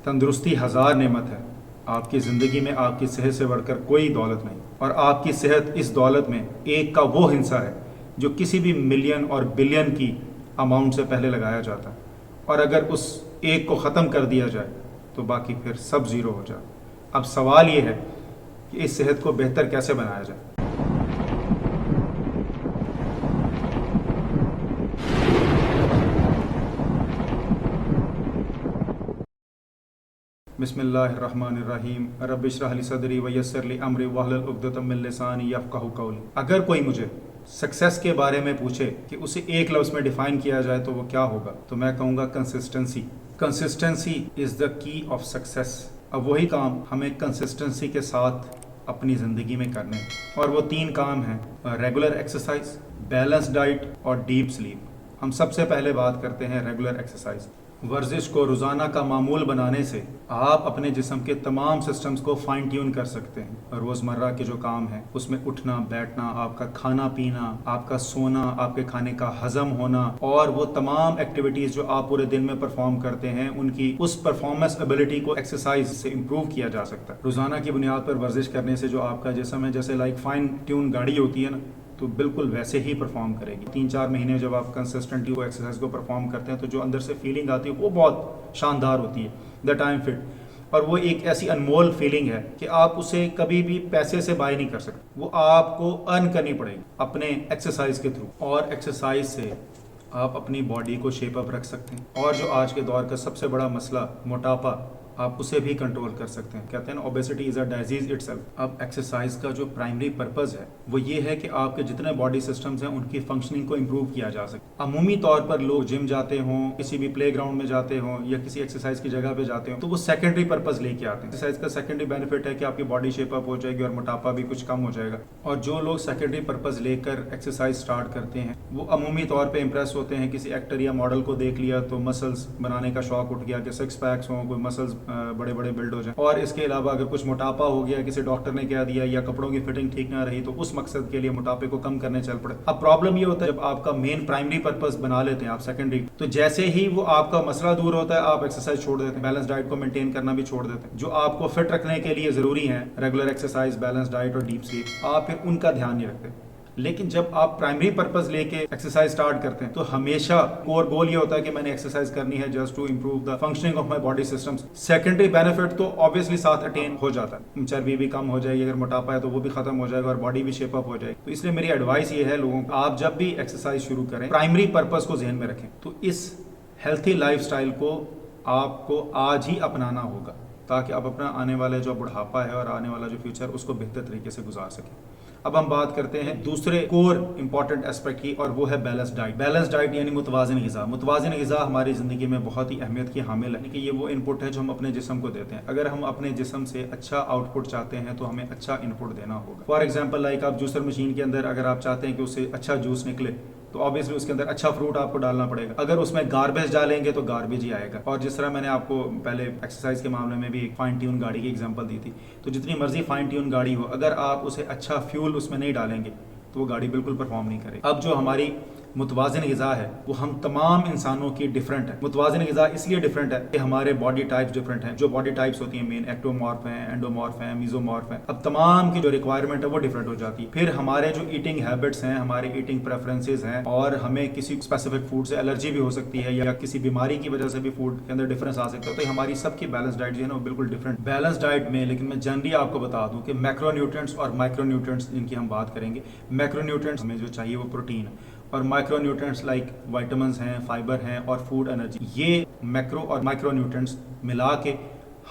تندرستی ہزار نعمت ہے، آپ کی زندگی میں آپ کی صحت سے بڑھ کر کوئی دولت نہیں، اور آپ کی صحت اس دولت میں ایک کا وہ حصہ ہے جو کسی بھی ملین اور بلین کی اماؤنٹ سے پہلے لگایا جاتا ہے، اور اگر اس ایک کو ختم کر دیا جائے تو باقی پھر سب زیرو ہو جائے۔ اب سوال یہ ہے کہ اس صحت کو بہتر کیسے بنایا جائے۔ بسم اللہ الرحمن الرحیم، رب اشرح لی صدری ویسر لی امری واحلل عقدۃ من لسانی یفقہوا قولی۔ اگر کوئی مجھے سکسیس کے بارے میں پوچھے کہ اسے ایک لفظ میں ڈیفائن کیا جائے تو وہ کیا ہوگا، تو میں کہوں گا کنسسٹنسی۔ کنسسٹنسی از دا کی آف سکسیس۔ اب وہی کام ہمیں کنسسٹنسی کے ساتھ اپنی زندگی میں کرنے ہیں، اور وہ 3 کام ہیں: ریگولر ایکسرسائز، بیلنس ڈائٹ اور ڈیپ سلیپ۔ ہم سب سے پہلے بات کرتے ہیں ریگولر ایکسرسائز۔ ورزش کو روزانہ کا معمول بنانے سے آپ اپنے جسم کے تمام سسٹمز کو فائن ٹیون کر سکتے ہیں۔ روزمرہ کے جو کام ہیں اس میں اٹھنا بیٹھنا، آپ کا کھانا پینا، آپ کا سونا، آپ کے کھانے کا ہضم ہونا، اور وہ تمام ایکٹیویٹیز جو آپ پورے دن میں پرفارم کرتے ہیں ان کی اس پرفارمنس ایبلٹی کو ایکسرسائز سے امپروو کیا جا سکتا ہے۔ روزانہ کی بنیاد پر ورزش کرنے سے جو آپ کا جسم ہے، جیسے لائک فائن ٹیون گاڑی ہوتی ہے نا، تو بالکل ویسے ہی پرفارم کرے گی۔ 3-4 مہینے جب آپ کنسسٹنٹلی وہ ایکسرسائز کو پرفارم کرتے ہیں تو جو اندر سے فیلنگ آتی ہے وہ بہت شاندار ہوتی ہے، دیٹ آئی ایم فٹ۔ اور وہ ایک ایسی انمول فیلنگ ہے کہ آپ اسے کبھی بھی پیسے سے بائی نہیں کر سکتے، وہ آپ کو ارن کرنی پڑے گی اپنے ایکسرسائز کے تھرو، اور ایکسرسائز سے آپ اپنی باڈی کو شیپ اپ رکھ سکتے ہیں۔ اور جو آج کے دور کا سب سے بڑا مسئلہ موٹاپا، آپ اسے بھی کنٹرول کر سکتے ہیں۔ کہتے ہیں نا، obesity is a disease it self. اب ایکسرسائز کا جو پرائمری پرپز ہے وہ یہ ہے کہ آپ کے جتنے باڈی سسٹمز ہیں ان کی فنکشننگ کو امپروو کیا جا سکے۔ عمومی طور پر لوگ جم جاتے ہوں، کسی بھی پلے گراؤنڈ میں جاتے ہوں یا کسی ایکسرسائز کی جگہ پہ جاتے ہوں تو وہ سیکنڈری پرپز لے کے آتے ہیں۔ ایکسرسائز کا سیکنڈری بینیفٹ ہے کہ آپ کی باڈی شیپ اپ ہو جائے گی اور موٹاپا بھی کچھ کم ہو جائے گا۔ اور جو لوگ سیکنڈری پرپز لے کر ایکسرسائز سٹارٹ کرتے ہیں وہ عمومی طور پہ امپریس ہوتے ہیں۔ کسی ایکٹر یا ماڈل کو دیکھ لیا تو مسلز بنانے کا شوق اٹھ گیا کہ 6 پیکس ہوں، کوئی مسلز بڑے بڑے بلڈ ہو جائیں۔ اور اس کے علاوہ اگر کچھ موٹاپا ہو گیا، کسی ڈاکٹر نے کہہ دیا، یا کپڑوں کی فٹنگ ٹھیک نہ رہی، تو اس مقصد کے لیے موٹاپے کو کم کرنے چل پڑے۔ اب پرابلم یہ ہوتا ہے جب آپ کا مین پرائمری پرپز بنا لیتے ہیں آپ سیکنڈری، تو جیسے ہی وہ آپ کا مسئلہ دور ہوتا ہے آپ ایکسرسائز چھوڑ دیتے ہیں، بیلنس ڈائٹ کو مینٹین کرنا بھی چھوڑ دیتے ہیں۔ جو آپ کو فٹ رکھنے کے لیے ضروری ہیں، ریگولر ایکسرسائز، بیلنس ڈائٹ اور ڈیپ سلیپ، آپ پھر ان کا دھیان نہیں رکھتے۔ لیکن جب آپ پرائمری پرپز لے کے ایکسرسائز سٹارٹ کرتے ہیں تو ہمیشہ کور گول یہ ہوتا ہے کہ میں نے ایکسرسائز کرنی ہے just to improve the functioning of my body systems. Secondary benefit تو obviously ساتھ اٹین ہو جاتا ہے، چربی بھی کم ہو جائے گی، اگر موٹاپا ہے تو وہ بھی ختم ہو جائے گا اور باڈی بھی شیپ اپ ہو جائے گی۔ تو اس لیے میری ایڈوائس یہ ہے لوگوں کو، آپ جب بھی ایکسرسائز شروع کریں پرائمری پرپز کو ذہن میں رکھیں۔ تو اس ہیلتھی لائف سٹائل کو آپ کو آج ہی اپنانا ہوگا تاکہ آپ اپنا آنے والا جو بڑھاپا ہے اور آنے والا جو فیوچر اس کو بہتر طریقے سے گزار سکیں۔ اب ہم بات کرتے ہیں دوسرے کور امپورٹنٹ اسپیکٹ کی، اور وہ ہے بیلنس ڈائٹ۔ بیلنس ڈائٹ یعنی متوازن غذا۔ متوازن غذا ہماری زندگی میں بہت ہی اہمیت کی حامل ہے کہ یہ وہ ان پٹ ہے جو ہم اپنے جسم کو دیتے ہیں۔ اگر ہم اپنے جسم سے اچھا آؤٹ پٹ چاہتے ہیں تو ہمیں اچھا ان پٹ دینا ہوگا۔ فار ایگزامپل لائک آپ جوسر مشین کے اندر اگر آپ چاہتے ہیں کہ اس سے اچھا جوس نکلے تو obviously اس کے اندر اچھا فروٹ آپ کو ڈالنا پڑے گا۔ اگر اس میں گاربیج ڈالیں گے تو گاربیج ہی آئے گا۔ اور جس طرح میں نے آپ کو پہلے ایکسرسائز کے معاملے میں بھی ایک فائن ٹیون گاڑی کی ایگزامپل دی تھی، تو جتنی مرضی فائن ٹیون گاڑی ہو، اگر آپ اسے اچھا فیول اس میں نہیں ڈالیں گے تو وہ گاڑی بالکل پرفارم نہیں کرے۔ اب جو ہماری متوازن غذا ہے وہ ہم تمام انسانوں کی ڈیفرنٹ ہے۔ متوازن غذا اس لیے ڈیفرنٹ ہے کہ ہمارے باڈی ٹائپس ڈیفرنٹ ہیں۔ جو باڈی ٹائپس ہوتی ہیں مین ایکٹومارف ہیں، اینڈومارف ہیں، میزومارف ہیں، اب تمام کی جو ریکوائرمنٹ ہے وہ ڈیفرنٹ ہو جاتی ہے۔ پھر ہمارے جو ایٹنگ ہیبٹس ہیں، ہمارے ایٹنگ پریفرنسز ہیں، اور ہمیں کسی اسپیسیفک فوڈ سے الرجی بھی ہو سکتی ہے یا کسی بیماری کی وجہ سے بھی فوڈ کے اندر ڈفرینس آ سکتا ہے، تو ہماری سب کی بیلنس ڈائٹ جو ہے نا وہ بالکل ڈفرنٹ بیلنس ڈائٹ میں۔ لیکن میں جنرلی آپ کو بتا دوں کہ میکرو نیوٹرینٹس اور مائکرو نیوٹرینٹس جن کی ہم بات کریں گے، میکرو نیوٹرینٹس ہمیں جو چاہیے وہ پروٹین ہے، اور مائکرو نیوٹرینٹس لائک وائٹامنس ہیں، فائبر ہیں اور فوڈ انرجی۔ یہ میکرو اور مائکرو نیوٹرینٹس ملا کے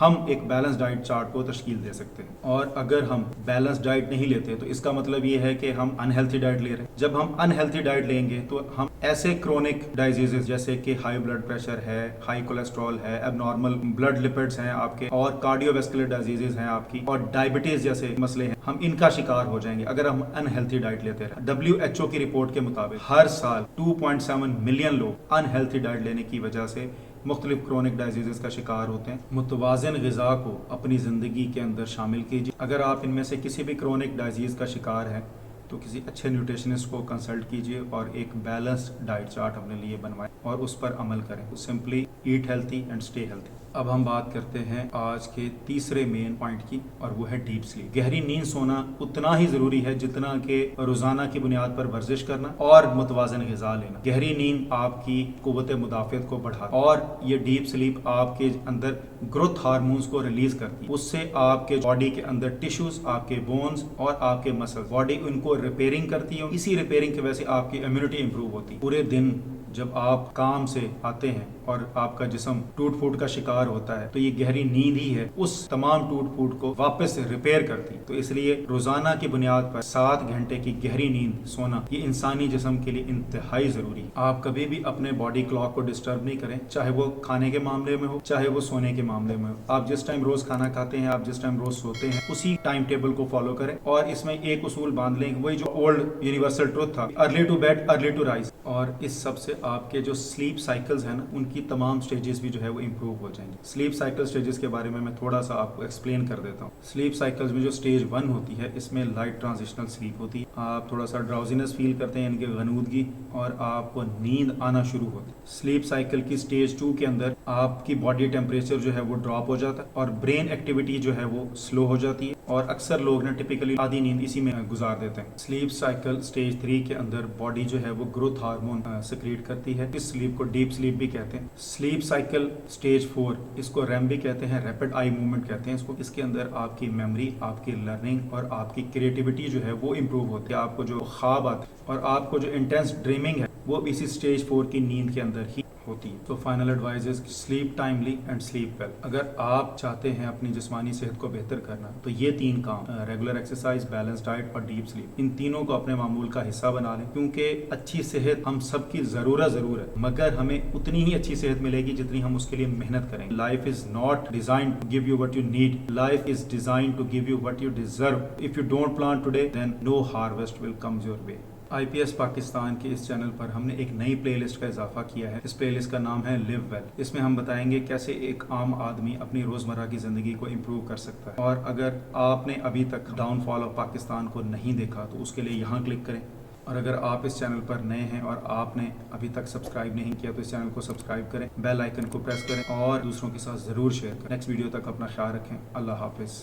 ہم ایک بیلنس ڈائٹ چارٹ کو تشکیل دے سکتے ہیں۔ اور اگر ہم بیلنس ڈائٹ نہیں لیتے تو اس کا مطلب یہ ہے کہ ہم انہیلتھی ڈائٹ لے رہے ہیں۔ جب ہم انہیلتھی ڈائٹ لیں گے تو ہم ایسے کرونک ڈائزیزز جیسے کہ ہائی بلڈ پریشر ہے، ہائی کولیسٹرول ہے، اب نارمل بلڈ لپڈس ہیں آپ کے، اور کارڈیو ویسکولر ڈائزیزز ہیں آپ کی، اور ڈائبٹیز جیسے مسئلے ہیں، ہم ان کا شکار ہو جائیں گے اگر ہم انہیلتھی ڈائٹ لیتے رہیں۔ WHO کی رپورٹ کے مطابق ہر سال 2.7 ملین لوگ انہیلتھی ڈائٹ لینے کی وجہ سے مختلف کرونک ڈائزیزز کا شکار ہوتے ہیں۔ متوازن غذا کو اپنی زندگی کے اندر شامل کیجیے۔ اگر آپ ان میں سے کسی بھی کرونک ڈائزیز کا شکار ہیں تو کسی اچھے نیوٹریشنسٹ کو کنسلٹ کیجیے اور ایک بیلنسڈ ڈائٹ چارٹ اپنے لیے بنوائیں اور اس پر عمل کریں۔ Simply eat healthy and stay healthy. اب ہم بات کرتے ہیں آج کے تیسرے مین پوائنٹ کی، اور وہ ہے ڈیپ سلیپ۔ گہری نیند سونا اتنا ہی ضروری ہے جتنا کہ روزانہ کی بنیاد پر ورزش کرنا اور متوازن غذا لینا۔ گہری نیند آپ کی قوت مدافعت کو بڑھاتی ہے، اور یہ ڈیپ سلیپ آپ کے اندر گروتھ ہارمونز کو ریلیز کرتی ہے۔ اس سے آپ کے باڈی کے اندر ٹیشوز، آپ کے بونز اور آپ کے مسل، باڈی ان کو ریپیئرنگ کرتی ہے۔ اسی ریپیئرنگ کی وجہ سے آپ کی امیونٹی امپروو ہوتی ہے۔ پورے دن جب آپ کام سے آتے ہیں اور آپ کا جسم ٹوٹ پھوٹ کا شکار ہوتا ہے، تو یہ گہری نیند ہی ہے اس تمام ٹوٹ پھوٹ کو واپس ریپیئر کرتی ہے۔ تو اس لیے روزانہ کی بنیاد پر 7 گھنٹے کی گہری نیند سونا یہ انسانی جسم کے لیے انتہائی ضروری ہے۔ آپ کبھی بھی اپنے باڈی کلاک کو ڈسٹرب نہیں کریں، چاہے وہ کھانے کے معاملے میں ہو، چاہے وہ سونے کے معاملے میں ہو۔ آپ جس ٹائم روز کھانا کھاتے ہیں، آپ جس ٹائم روز سوتے ہیں، اسی ٹائم ٹیبل کو فالو کریں، اور اس میں ایک اصول باندھ لیں، وہی جو اولڈ یونیورسل ٹروتھ تھا، early to bed early to rise. اور اس سب سے آپ کے جو سلیپ سائیکلز ہیں نا، ان کی تمام سٹیجز بھی جو ہے وہ امپروو ہو جائیں گے۔ سلیپ سائیکل سٹیجز کے بارے میں تھوڑا سا آپ کو ایکسپلین کر دیتا ہوں۔ سلیپ سائیکلز میں جو سٹیج 1 ہوتی ہے، اس میں لائٹ ٹرانزیشنل سلیپ ہوتی ہے۔ آپ تھوڑا سا ڈراؤزینس فیل کرتے ہیں، ان کی غنودگی، اور آپ کو نیند آنا شروع ہوتی ہے۔ سلیپ سائیکل کی سٹیج 2 کے اندر آپ کی باڈی ٹیمپریچر جو ہے وہ ڈراپ ہو جاتا ہے، اور برین ایکٹیویٹی جو ہے وہ سلو ہو جاتی ہے، اور اکثر لوگ نا ٹپیکلی آدھی نیند اسی میں گزار دیتے ہیں۔ سلیپ سائیکل سٹیج 3 کے اندر باڈی جو ہے وہ گروتھ ہارمون سیکریٹ کرتی ہے۔ اس سلیپ کو ڈیپ سلیپ بھی کہتے ہیں۔ سلیپ سائیکل سٹیج 4، اس کو ریم بھی کہتے ہیں، ریپڈ آئی موومنٹ کہتے ہیں اس کو۔ اس کے اندر آپ کی میموری، آپ کی لرننگ اور آپ کی کریٹیوٹی جو ہے وہ امپروو ہوتی ہے۔ آپ کو جو خواب آتے ہیں اور آپ کو جو انٹینس ڈریمنگ ہے، وہ اسی سٹیج 4 کی نیند کے اندر ہی ہوتی ہے۔ تو final advise is sleep timely and sleep well. اگر آپ چاہتے ہیں اپنی جسمانی صحت کو بہتر کرنا، تو یہ 3 کام، ریگولر ایکسرسائز، بیلنس ڈائٹ اور ڈیپ سلیپ، ان تینوں کو اپنے معمول کا حصہ بنا لیں، کیونکہ اچھی صحت ہم سب کی ضرورت ضرور ہے، مگر ہمیں اتنی ہی اچھی صحت ملے گی جتنی ہم اس کے لیے محنت کریں گے۔ Life is not designed to give you what you need, life is designed to give you what you deserve. If you don't plan today, then no harvest will come your way. I P S Pakistan کے اس channel پر ہم نے ایک نئی پلے list کا اضافہ کیا ہے۔ اس پلے لسٹ کا نام ہے لیو ویل۔ اس میں ہم بتائیں گے کیسے ایک عام آدمی اپنی روزمرہ کی زندگی کو امپروو کر سکتا ہے۔ اور اگر آپ نے ابھی تک ڈاؤن فال آف پاکستان کو نہیں دیکھا، تو اس کے لیے یہاں کلک کریں۔ اور اگر آپ اس چینل پر نئے ہیں اور آپ نے ابھی تک سبسکرائب نہیں کیا، تو اس چینل کو سبسکرائب کریں، بیل آئیکن کو پریس کریں، اور دوسروں کے ساتھ ضرور شیئر کریں۔ نیکسٹ ویڈیو تک اپنا خیال رکھیں۔ اللہ حافظ۔